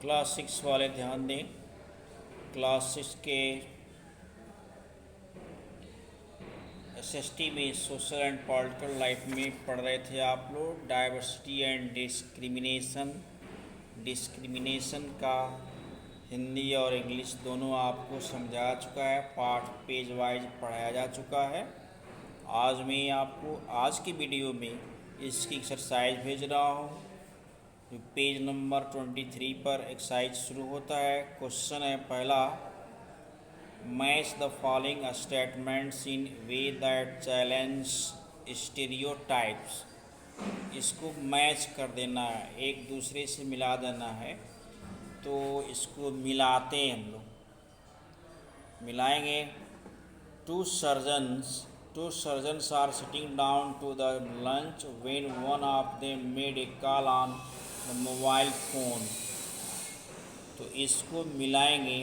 Class 6 वाले ध्यान दें। क्लास 6 के एसएसटी में सोशल एंड पॉलिटिकल लाइफ में पढ़ रहे थे आप लोग डाइवर्सिटी एंड डिस्क्रिमिनेशन। डिस्क्रिमिनेशन का हिंदी और इंग्लिश दोनों आपको समझा चुका है, पार्ट पेज वाइज पढ़ाया जा चुका है। आज मैं आपको आज की वीडियो में इसकी एक्सरसाइज भेज रहा हूँ। पेज नंबर 23 पर एक्सरसाइज शुरू होता है। क्वेश्चन है पहला, match the following statements in way that challenge stereotypes. इसको मैच कर देना है, एक दूसरे से मिला देना है। तो इसको मिलाते हैं हम लोग, मिलाएंगे। Two surgeons are sitting down to the lunch when one of them made a call on the mobile phone। तो इसको मिलाएंगे।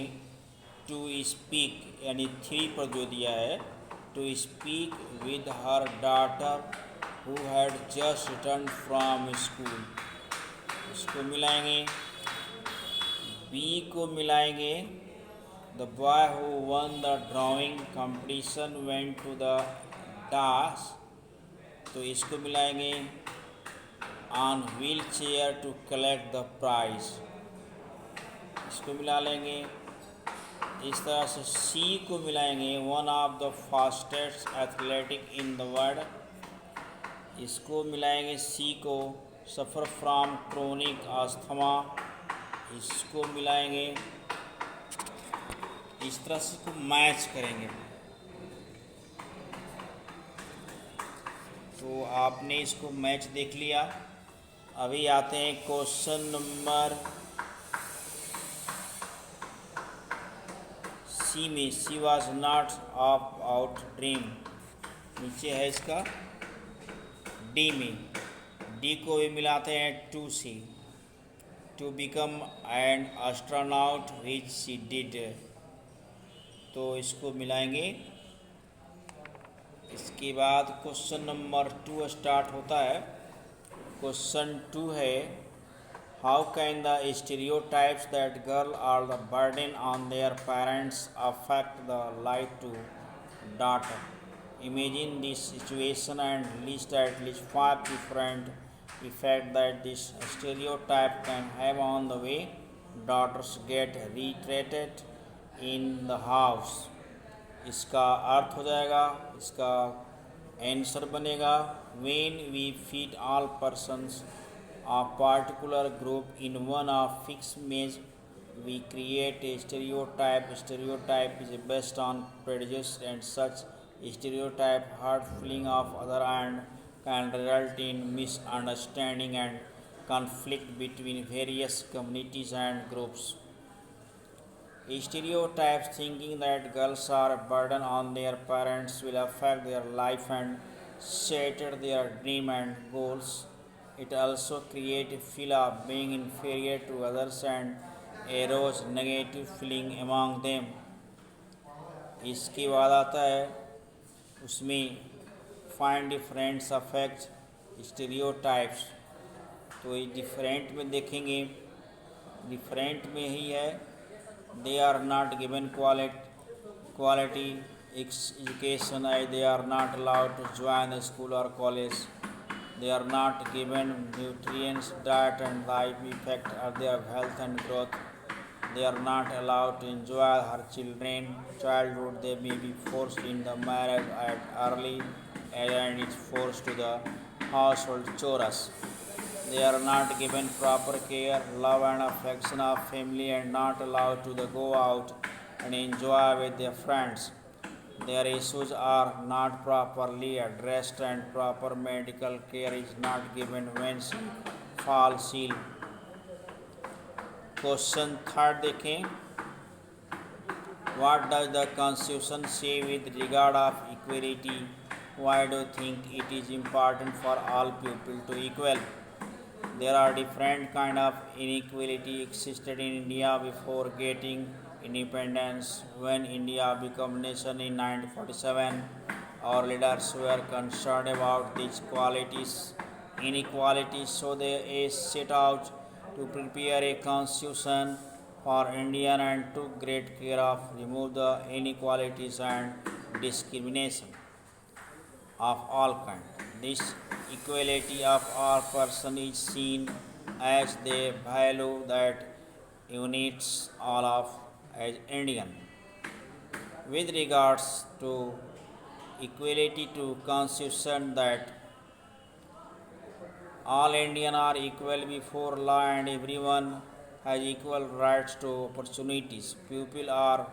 टू स्पीक यानी 3 पर जो दिया है, to speak with her daughter who had just return from school. इसको मिलाएंगे। बी को मिलाएंगे, the boy who won the drawing competition went to the dance. तो इसको मिलाएंगे, on wheel chair to collect the prize. इसको मिला लेंगे। इस तरह से सी को मिलाएंगे, one of the fastest athletic in the world. इसको मिलाएंगे सी को, सफ़र फ्रॉम क्रोनिक अस्थमा। इसको मिलाएंगे। इस तरह से इसको मैच करेंगे। तो आपने इसको मैच देख लिया। अभी आते हैं क्वेश्चन नंबर सी में। C was not of out dream. नीचे है इसका डी में। डी को भी मिलाते हैं to C, to become an astronaut which she did. तो इसको मिलाएंगे। इसके बाद क्वेश्चन नंबर 2 स्टार्ट होता है। क्वेश्चन 2 है, how can the stereotypes that girl are the burden on their parents affect the life to daughter. Imagine this situation and list at least 5 different effect that this stereotype can have on the way daughters get retreated in the house। इसका अर्थ हो जाएगा, इसका answer बनेगा, when we fit all persons of particular group in one of fixed image we create a stereotype। Stereotype is based on prejudice and such stereotype hurt feeling of other and can result in misunderstanding and conflict between various communities and groups। Stereotypes thinking that girls are a burden on their parents will affect their life and shatter their dreams and goals। It also creates a feel of being inferior to others and arouse negative feeling among them। इसके बाद आता है उसमें find डिफरेंट्स affect stereotypes. तो ये different में देखेंगे, different में ही है, they are not given quality education, they are not allowed to join school और college, they are not given nutrients diet and life effect of their health and growth, they are not allowed to enjoy her childhood, they may be forced in the marriage at early age and is forced to the household chores, they are not given proper care, love and affection of family and not allowed to go out and enjoy with their friends, their issues are not properly addressed and proper medical care is not given when she falls ill। Question 3 देखें, what does the constitution say with regard of equality, why do think it is important for all people to equal. There are different kind of inequality existed in India before getting independence. When India become nation in 1947 our leaders were concerned about these inequalities, so they set out to prepare a constitution for Indian and took great care of remove the inequalities and discrimination of all kinds. This equality of all persons is seen as the value that unites all of as Indian. With regards to equality to constitution that all Indians are equal before law and everyone has equal rights to opportunities. People are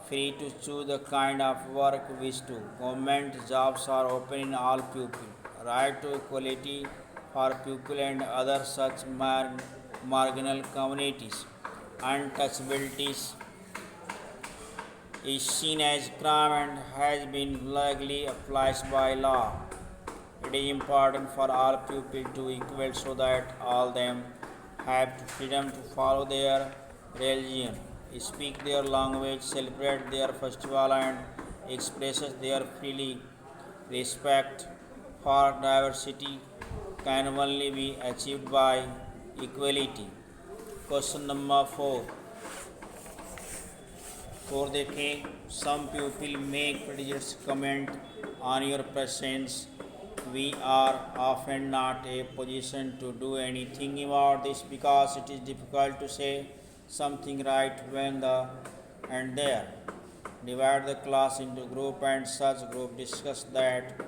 free to choose the kind of work wish to. Government jobs are open in all people. Right to equality for people and other such marginal communities. Untouchabilities is seen as crime and has been legally applied by law. It is important for all people to equal so that all them have freedom to follow their religion, speak their language, celebrate their festival and expresses their freely. Respect for diversity can only be achieved by equality. Question number 4. For देखें, some people make prejudiced comment on your presence. We are often not in a position to do anything about this because it is difficult to say something right when the and there. Divide the class into group and such group discuss that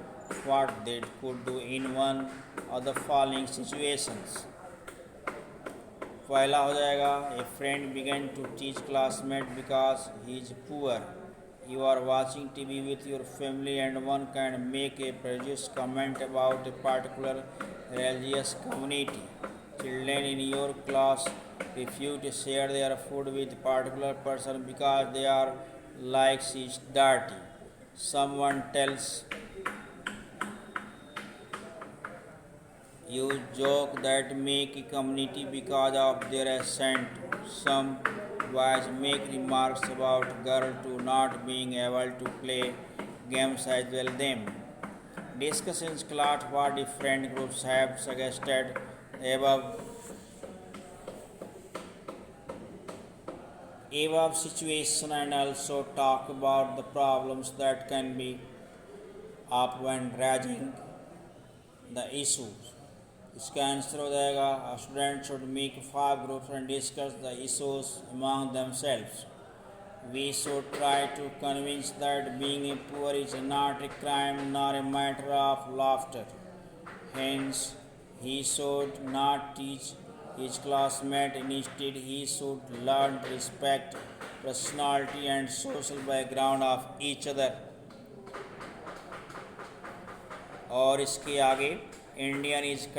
what they could do in one of the following situations. पहला हो जाएगा a friend began to teach classmate because he is poor you are watching TV with your family and one can make a prejudice comment about a particular religious community. Children in your class refuse to share their food with a particular person because they are like it's dirty. Someone tells you joke that make a community because of their accent. Some boys make remarks about girls to not being able to play games as well them. Discussions class what different groups have suggested above situation and also talk about the problems that can be up when raising the issues. इसका answer हो जाएगा student should make 5 groups and discuss the issues among themselves. We should try to convince that being a poor is not a crime nor a matter of laughter. Hence, he should not teach his classmate. Instead, he should learn to respect personality and social background of each other. और इसके आगे India is a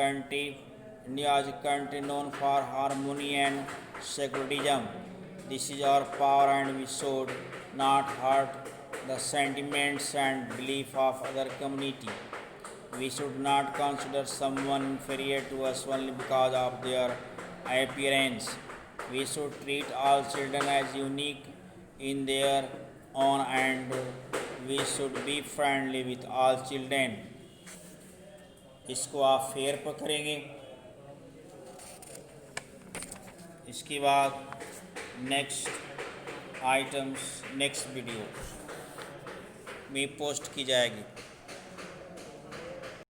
country known for harmony and secularism. This is our power and we should not hurt the sentiments and belief of other community. We should not consider someone inferior to us only because of their appearance. We should treat all children as unique in their own and we should be friendly with all children. इसको आप fair पर करेंगे. इसके बाद next items next video में post की जाएगी.